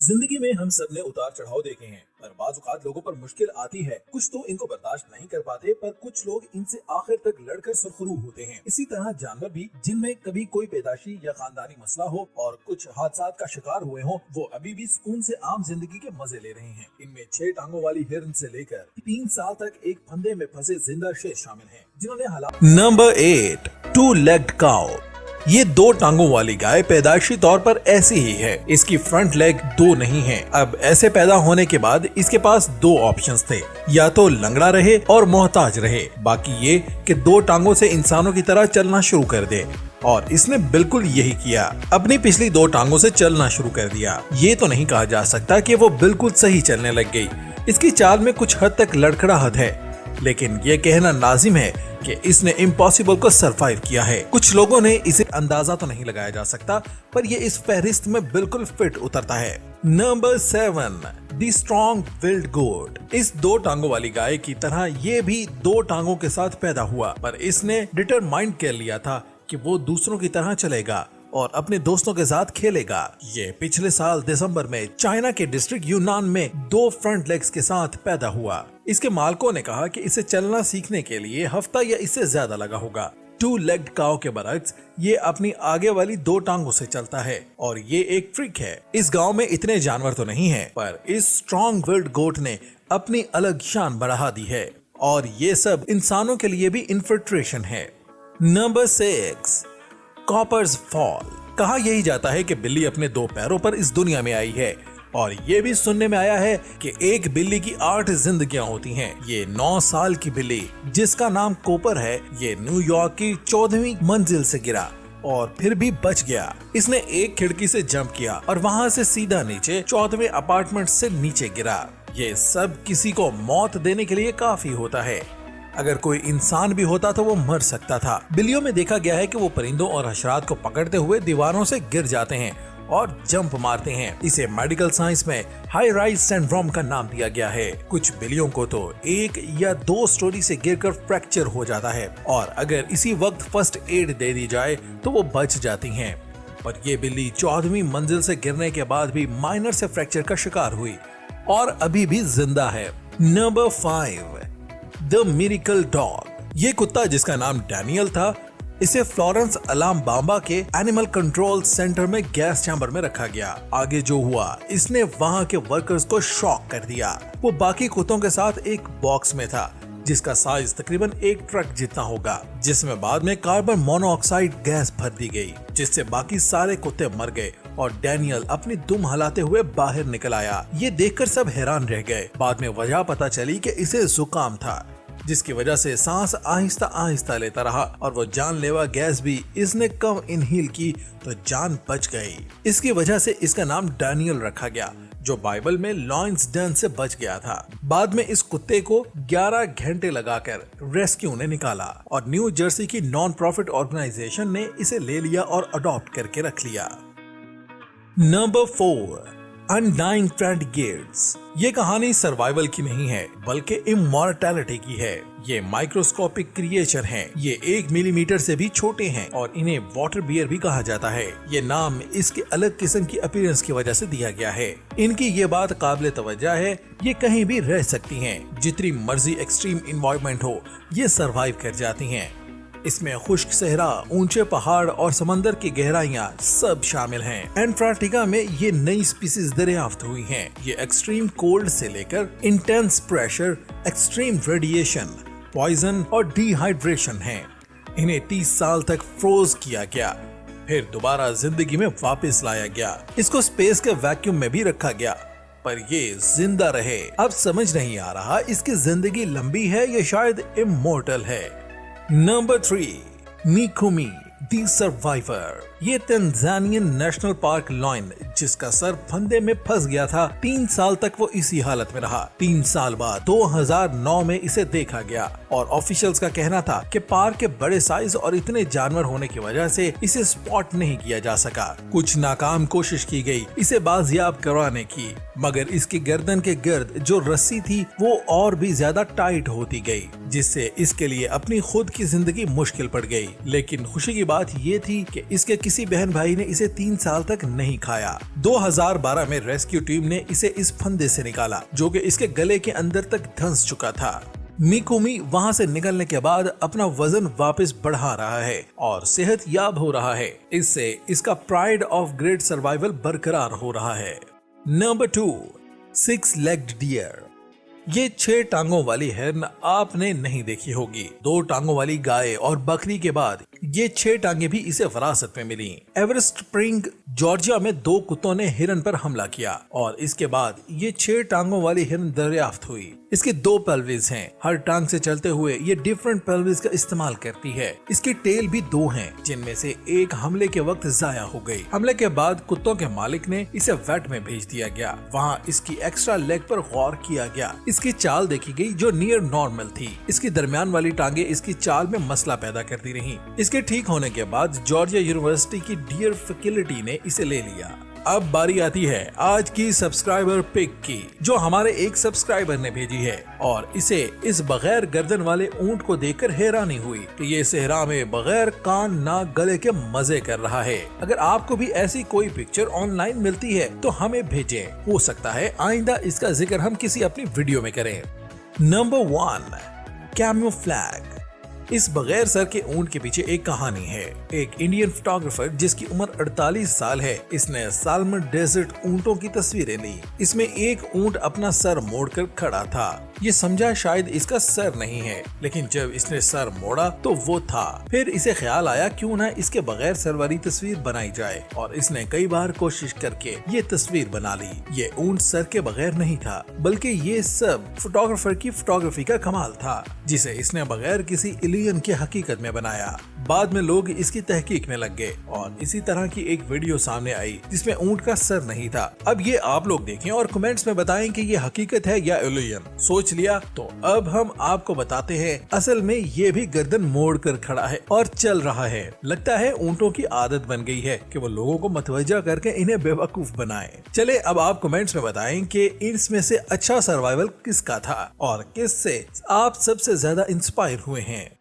जिंदगी में हम सब ने उतार चढ़ाव देखे हैं, पर बाज़ औक़ात लोगों पर मुश्किल आती है। कुछ तो इनको बर्दाश्त नहीं कर पाते, पर कुछ लोग इनसे आखिर तक लड़कर सुरखरू होते हैं। इसी तरह जानवर भी, जिनमें कभी कोई पैदाशी या खानदानी मसला हो और कुछ हादसात का शिकार हुए हों, वो अभी भी सुकून से आम जिंदगी के मजे ले रहे हैं। इनमें 6 टांगों वाली हिरन से लेकर 3 साल तक एक फंदे में फंसे जिंदा शेर शामिल हैं, जिन्होंने हालात। नंबर 8, 2-legged काऊ। ये 2 टांगों वाली गाय पैदाइशी तौर पर ऐसी ही है। इसकी फ्रंट लेग 2 नहीं है। अब ऐसे पैदा होने के बाद इसके पास 2 ऑप्शंस थे, या तो लंगड़ा रहे और मोहताज रहे, बाकी ये कि 2 टांगों से इंसानों की तरह चलना शुरू कर दे। और इसने बिल्कुल यही किया, अपनी पिछली 2 टांगों से चलना शुरू कर दिया। ये तो नहीं कहा जा सकता कि वो बिल्कुल सही चलने लग गई। इसकी चाल में कुछ हद तक लड़खड़ाहट है, लेकिन ये कहना लाजिम है कि इसने इम्पॉसिबल को सरवाइव किया है। कुछ लोगों ने इसे अंदाजा तो नहीं लगाया जा सकता, पर ये इस फहरिस्त में बिल्कुल फिट उतरता है। नंबर 7, द स्ट्रॉन्ग विल्ड गोट। इस 2 टांगों वाली गाय की तरह ये भी 2 टांगों के साथ पैदा हुआ, पर इसने डिटरमाइंड कर लिया था कि वो दूसरों की तरह चलेगा और अपने दोस्तों के साथ खेलेगा। ये पिछले साल दिसंबर में चाइना के डिस्ट्रिक्ट यूनान में 2 फ्रंट लेग्स के साथ पैदा हुआ। इसके मालिकों ने कहा कि इसे चलना सीखने के लिए हफ्ता या इससे ज्यादा लगा होगा। 2-legged काऊ के बरक्स ये अपनी आगे वाली 2 टांगों से चलता है और ये एक ट्रिक है। इस गांव में इतने जानवर तो नहीं है, पर इस स्ट्रॉन्ग विल्ड गोट ने अपनी अलग शान बढ़ा दी है और ये सब इंसानों के लिए भी इन्फिल्ट्रेशन है। नंबर 6, कॉपर्स फॉल। कहा यही जाता है कि बिल्ली अपने 2 पैरों पर इस दुनिया में आई है, और ये भी सुनने में आया है कि एक बिल्ली की 8 जिंदगियां होती हैं। ये 9 साल की बिल्ली, जिसका नाम कोपर है, ये न्यूयॉर्क की 14वीं मंजिल से गिरा और फिर भी बच गया। इसने एक खिड़की से जंप किया और वहां से सीधा नीचे 14वें अपार्टमेंट से नीचे गिरा। ये सब किसी को मौत देने के लिए काफी होता है। अगर कोई इंसान भी होता तो वो मर सकता था। बिल्लियों में देखा गया है कि वो परिंदों और हशरात को पकड़ते हुए दीवारों से गिर जाते हैं और जंप मारते हैं। इसे मेडिकल साइंस में हाई राइज सिंड्रोम का नाम दिया गया है। कुछ बिल्लियों को तो 1 या 2 स्टोरी से गिरकर फ्रैक्चर हो जाता है, और अगर इसी वक्त फर्स्ट एड दे दी जाए तो वो बच जाती हैं। पर ये बिल्ली 14वीं मंजिल से गिरने के बाद भी माइनर से फ्रैक्चर का शिकार हुई और अभी भी जिंदा है। Number 5, the miracle dog. ये कुत्ता, जिसका नाम डैनियल था, इसे फ्लोरेंस अलाबामा के एनिमल कंट्रोल सेंटर में गैस चैम्बर में रखा गया। आगे जो हुआ, इसने वहां के वर्कर्स को शॉक कर दिया। वो बाकी कुत्तों के साथ एक बॉक्स में था, जिसका साइज तकरीबन एक ट्रक जितना होगा, जिसमें बाद में कार्बन मोनोऑक्साइड गैस भर दी गई, जिससे बाकी सारे कुत्ते मर गए और डैनियल अपनी दुम हलाते हुए बाहर निकल आया। ये देखकर सब हैरान रह गए। बाद में वजह पता चली कि इसे जुकाम था, जिसकी वजह से सांस आहिस्ता आहिस्ता लेता रहा और वो जानलेवा गैस भी इसने कम इनहेल की तो जान बच गई। इसकी वजह से इसका नाम डैनियल रखा गया, जो बाइबल में लॉयंस डन से बच गया था। बाद में इस कुत्ते को 11 घंटे लगाकर रेस्क्यू ने निकाला और न्यू जर्सी की नॉन प्रॉफिट ऑर्गेनाइजेशन ने इसे ले लिया और अडॉप्ट करके रख लिया। नंबर 4, अनडाइंग फ्रेंडगेट्स। ये कहानी सर्वाइवल की नहीं है, बल्कि इमॉर्टैलिटी की है। ये माइक्रोस्कोपिक क्रिएचर हैं। ये 1 मिलीमीटर से भी छोटे हैं और इन्हें वाटर बियर भी कहा जाता है। ये नाम इसके अलग किस्म की अपीयरेंस की वजह से दिया गया है। इनकी ये बात काबिल तवज्जो है, ये कहीं भी रह सकती हैं। जितनी मर्जी एक्सट्रीम इन्वायरमेंट हो, ये सर्वाइव कर जाती हैं। इसमें खुश्क सहरा, ऊंचे पहाड़ और समंदर की गहराइयां सब शामिल हैं। एंटार्क्टिका में ये नई स्पीसीज दरियाफ्त हुई हैं। ये एक्सट्रीम कोल्ड से लेकर intense pressure, extreme radiation, poison और डिहाइड्रेशन हैं। इन्हें 30 साल तक फ्रोज किया गया, फिर दोबारा जिंदगी में वापस लाया गया। इसको स्पेस के वैक्यूम में भी रखा गया, पर ये जिंदा रहे। अब समझ नहीं आ रहा इसकी जिंदगी लंबी है या शायद इमोर्टल है। Number 3, Mikumi the survivor. ये तंजानियन नेशनल पार्क लॉयन, जिसका सर फंदे में फंस गया था, 3 साल तक वो इसी हालत में रहा। 3 साल बाद 2009 में इसे देखा गया और ऑफिशियल्स का कहना था कि पार्क के बड़े साइज और इतने जानवर होने की वजह से इसे स्पॉट नहीं किया जा सका। कुछ नाकाम कोशिश की गई इसे बाजियाब करवाने की, मगर इसकी गर्दन के गिर्द जो रस्सी थी वो और भी ज्यादा टाइट होती गई, जिससे इसके लिए अपनी खुद की जिंदगी मुश्किल पड़ गई। लेकिन खुशी की बात ये थी कि इसके किसी बहन भाई ने इसे 3 साल तक नहीं खाया। 2012 में रेस्क्यू टीम ने इसे इस फंदे से निकाला जो कि इसके गले के अंदर तक धंस चुका था। मिकुमी वहां से निकलने के बाद अपना वजन वापस बढ़ा रहा है और सेहत याब हो रहा है। इससे इसका प्राइड ऑफ ग्रेट सर्वाइवल बरकरार हो रहा है। Number 2, 6-legged deer. ये 6 टांगों वाली हिरन आपने नहीं देखी होगी। 2 टांगों वाली गाय और बकरी के बाद ये 6 टांगे भी इसे विरासत में मिली। एवरेस्ट स्प्रिंग जॉर्जिया में 2 कुत्तों ने हिरन पर हमला किया और इसके बाद ये 6 टांगों वाली हिरन दरियाफ्त हुई। इसके 2 पेल्विस हैं। हर टांग से चलते हुए ये डिफरेंट पेल्विस का इस्तेमाल करती है। इसकी टेल भी 2 हैं, जिनमें से एक हमले के वक्त जाया हो गई। हमले के बाद कुत्तों के मालिक ने इसे वेट में भेज दिया गया। वहाँ इसकी एक्स्ट्रा लेग पर गौर किया गया। इसकी चाल देखी गई जो नियर नॉर्मल थी। इसकी दरमियान वाली टांगे इसकी चाल में मसला पैदा करती रही। इसके ठीक होने के बाद जॉर्जिया यूनिवर्सिटी की डियर फैकल्टी ने इसे ले लिया। अब बारी आती है आज की सब्सक्राइबर पिक की, जो हमारे एक सब्सक्राइबर ने भेजी है और इसे इस बगैर गर्दन वाले ऊंट को देखकर हैरानी हुई कि ये सहरा में बगैर कान नाक गले के मजे कर रहा है। अगर आपको भी ऐसी कोई पिक्चर ऑनलाइन मिलती है तो हमें भेजें। हो सकता है आइंदा इसका जिक्र हम किसी अपनी वीडियो में करें। Number 1, camouflage. इस बगैर सर के ऊंट के पीछे एक कहानी है। एक इंडियन फोटोग्राफर जिसकी उम्र 48 साल है, इसने साल्मन डेजर्ट ऊंटों की तस्वीरें ली। इसमें एक ऊंट अपना सर मोड़कर खड़ा था। ये समझा शायद इसका सर नहीं है, लेकिन जब इसने सर मोड़ा तो वो था। फिर इसे ख्याल आया क्यों ना इसके बगैर सर वाली तस्वीर बनाई जाए और इसने कई बार कोशिश करके ये तस्वीर बना ली। ये ऊंट सर के बगैर नहीं था, बल्कि ये सब फोटोग्राफर की फोटोग्राफी का कमाल था, जिसे इसने बगैर किसी एलियन की हकीकत में बनाया। बाद में लोग इसकी तहकीक में लग गए और इसी तरह की एक वीडियो सामने आई जिसमें ऊंट का सर नहीं था। अब ये आप लोग देखें और कमेंट्स में बताएं कि ये हकीकत है या एलियन। सोच लिया तो अब हम आपको बताते हैं असल में ये भी गर्दन मोड़ कर खड़ा है और चल रहा है। लगता है ऊंटों की आदत बन गई है कि वो लोगों को मतवज्जा करके इन्हें बेवकूफ बनाए। चले अब आप कमेंट्स में बताएं कि इसमें से अच्छा सर्वाइवल किसका था और किससे आप सबसे ज्यादा इंस्पायर हुए हैं।